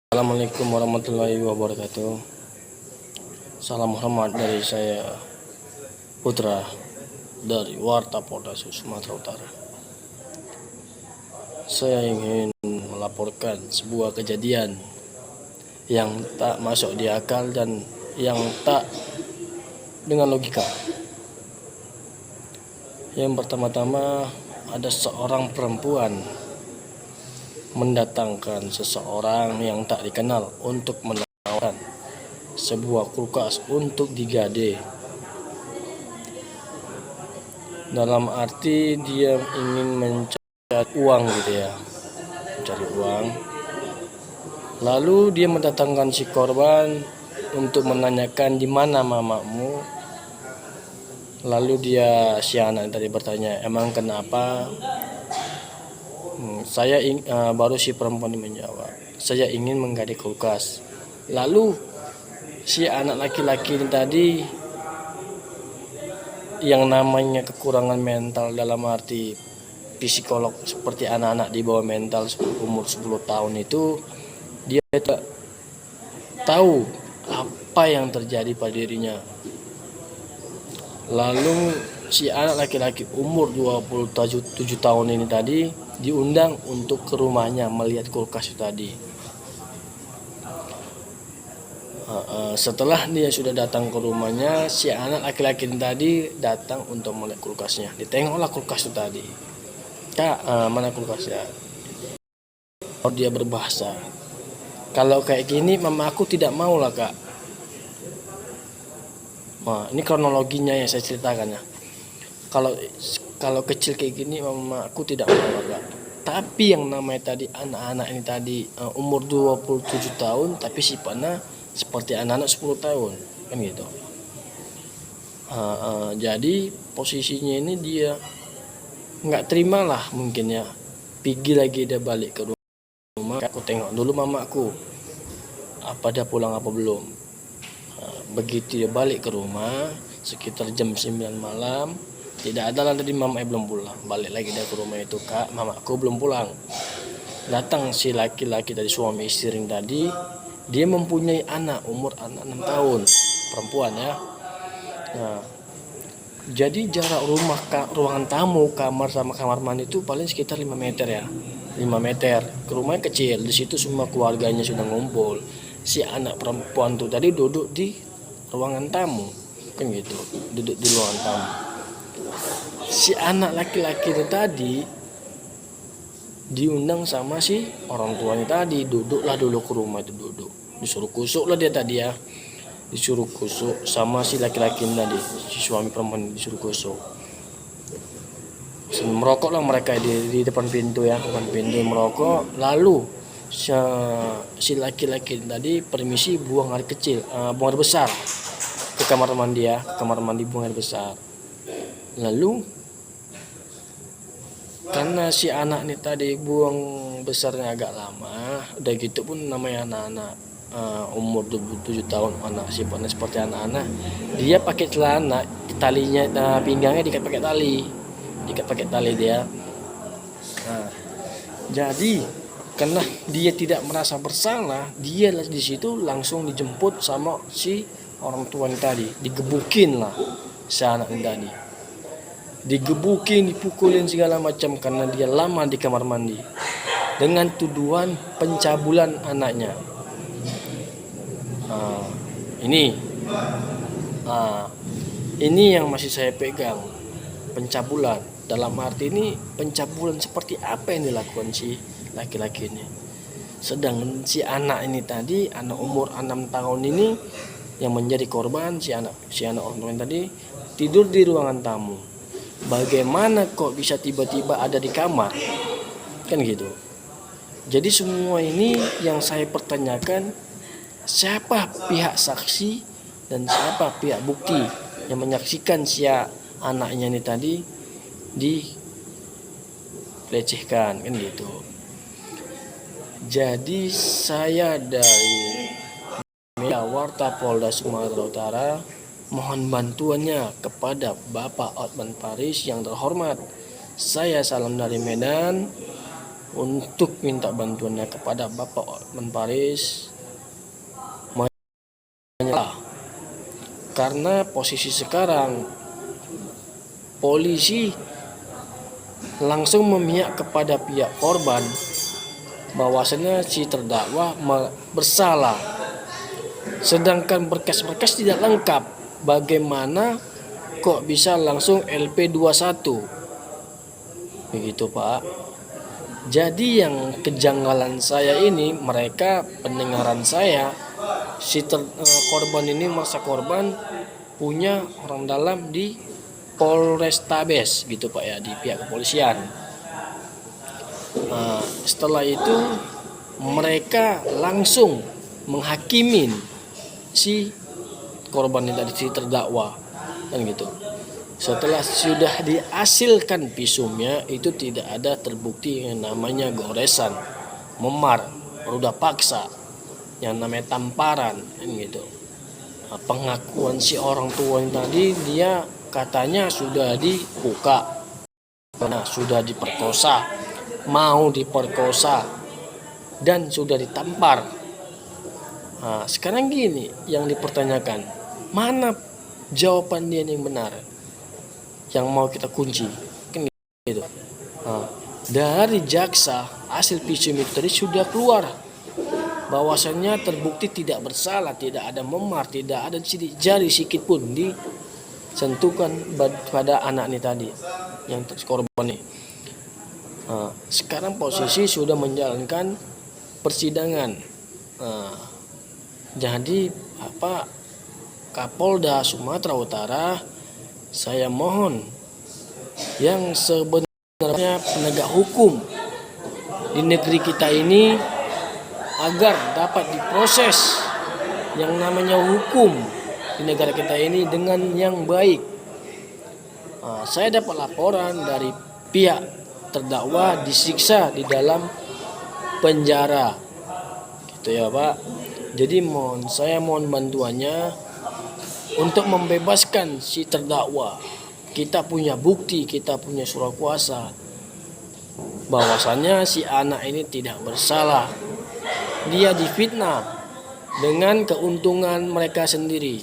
Assalamualaikum warahmatullahi wabarakatuh. Salam hormat dari saya Putra dari Warta Polda Sumatera Utara. Saya ingin melaporkan sebuah kejadian yang tak masuk di akal dan yang tak dengan logika. Yang pertama-tama, ada seorang perempuan mendatangkan seseorang yang tak dikenal untuk menawarkan sebuah kulkas untuk digade. Dalam arti dia ingin mencari uang gitu ya, mencari uang. Lalu dia mendatangkan si korban untuk menanyakan di mana mamamu. Lalu si anak tadi bertanya, emang kenapa? Baru si perempuan menjawab, saya ingin menggali kulkas. Lalu si anak laki-laki ini tadi yang namanya kekurangan mental dalam arti psikolog seperti anak-anak di bawah mental umur 10 tahun itu, dia tidak tahu apa yang terjadi pada dirinya. Lalu si anak laki-laki umur 27 tahun ini tadi diundang untuk ke rumahnya melihat kulkas itu tadi. Setelah dia sudah datang ke rumahnya, si anak laki-laki ini tadi datang untuk melihat kulkasnya. Ditengoklah kulkas itu tadi. Kak, mana kulkasnya? Dia berbahasa, kalau kayak gini mama aku tidak mau lah kak. Nah, ini kronologinya yang saya ceritakan ya. Kalau kecil kayak gini mama aku tidak mau kak. Tapi yang namanya tadi anak-anak ini tadi umur 27 tahun tapi sifatnya seperti anak-anak 10 tahun kan gitu. Jadi posisinya ini dia nggak terima lah mungkin ya. Pergi lagi dia balik ke rumah. Aku tengok dulu mamaku apa dia pulang apa belum. Begitu dia balik ke rumah sekitar jam 9 malam, tidak ada lah tadi mama belum pulang. Balik lagi dia ke rumah itu, kak mamaku belum pulang. Datang si laki-laki dari suami istri tadi, dia mempunyai anak umur 6 tahun, perempuan ya. Nah, jadi jarak ruangan tamu kamar sama kamar mandi itu paling sekitar 5 meter ya. 5 meter. Ke rumahnya kecil, di situ semua keluarganya sudah ngumpul. Si anak perempuan tuh tadi duduk di ruangan tamu kan gitu, duduk di ruangan tamu. Si anak laki-laki itu tadi diundang sama si orang tuanya tadi, duduklah dulu ke rumah itu, duduk disuruh kusuk lah dia tadi ya, disuruh kusuk sama si laki-laki tadi, si suami perempuan disuruh kusuk. Merokok lah mereka di depan pintu ya, depan pintu merokok. Lalu si laki-laki tadi permisi buang air kecil, buang air besar ke kamar mandi ya, kamar mandi buang air besar. Lalu karena si anak ini tadi buang besarnya agak lama, udah gitu pun namanya anak-anak umur 27 tahun, anak sifatnya seperti anak-anak, dia pakai celana talinya, pinggangnya diikat pakai tali dia. Nah, jadi karena dia tidak merasa bersalah, dia di situ langsung dijemput sama si orang tua tadi, digebukin lah si anak tadi, digebukin, dipukulin segala macam karena dia lama di kamar mandi dengan tuduhan pencabulan anaknya. Ini yang masih saya pegang, pencabulan. Dalam arti ini pencabulan seperti apa yang dilakukan si laki-laki ini. Sedang si anak ini tadi, anak umur 6 tahun ini yang menjadi korban, si anak orang tua tadi tidur di ruangan tamu. Bagaimana kok bisa tiba-tiba ada di kamar? Kan gitu. Jadi semua ini yang saya pertanyakan, siapa pihak saksi dan siapa pihak bukti yang menyaksikan si anaknya ini tadi dilecehkan kan gitu. Jadi saya dari Warta Polda Sumatera Utara mohon bantuannya kepada Bapak Otman Paris yang terhormat. Saya salam dari Medan. untuk minta bantuannya kepada Bapak Hotman Paris menyerah, karena posisi sekarang polisi langsung memihak kepada pihak korban bahwasanya si terdakwa bersalah, sedangkan berkas-berkas tidak lengkap. Bagaimana kok bisa langsung LP21 begitu Pak? Jadi yang kejanggalan saya ini, mereka pendengaran saya si korban ini merasa korban punya orang dalam di Polrestabes gitu Pak ya, di pihak kepolisian. Nah, setelah itu mereka langsung menghakimin si korban ini tadi, si terdakwa kan gitu. Setelah sudah dihasilkan visumnya, itu tidak ada terbukti yang namanya goresan, memar, ruda paksa, yang namanya tamparan kan gitu. Nah, pengakuan si orang tua yang tadi, dia katanya sudah dibuka, nah, sudah diperkosa, mau diperkosa, dan sudah ditampar. Nah, sekarang gini yang dipertanyakan, mana jawaban dia yang benar, yang mau kita kunci kan gitu. Nah, dari jaksa hasil visum itu tadi sudah keluar bahwasannya terbukti tidak bersalah, tidak ada memar, tidak ada sidik jari sedikit pun disentuhkan pada anak ini tadi, yang korban ini. Nah, sekarang posisi sudah menjalankan persidangan. Nah, jadi Kapolda Sumatera Utara, saya mohon yang sebenarnya penegak hukum di negeri kita ini agar dapat diproses yang namanya hukum di negara kita ini dengan yang baik. Nah, saya dapat laporan dari pihak terdakwa disiksa di dalam penjara gitu ya Pak. Jadi saya mohon bantuannya untuk membebaskan si terdakwa. Kita punya bukti, kita punya surat kuasa bahwasannya si anak ini tidak bersalah. Dia difitnah dengan keuntungan mereka sendiri.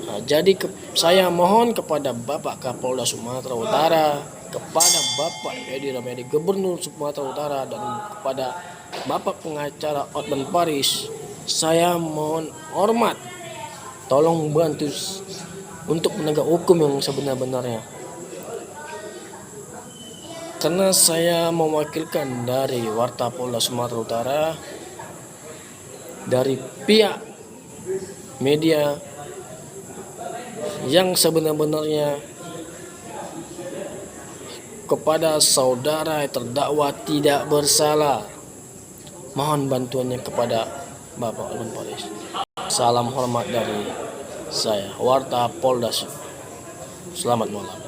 Nah, jadi saya mohon kepada Bapak Kapolda Sumatera Utara, kepada Bapak Edi Rahmayadi Gubernur Sumatera Utara, dan kepada Bapak pengacara Hotman Paris, saya mohon hormat, tolong bantu untuk menegak hukum yang sebenar-benarnya. Karena saya mewakilkan dari Warta Polda Sumatera Utara, dari pihak media yang sebenar-benarnya kepada saudara terdakwa tidak bersalah. Mohon bantuannya kepada Bapak Hotman Paris. Salam hormat dari saya, Warta Polda. Selamat malam.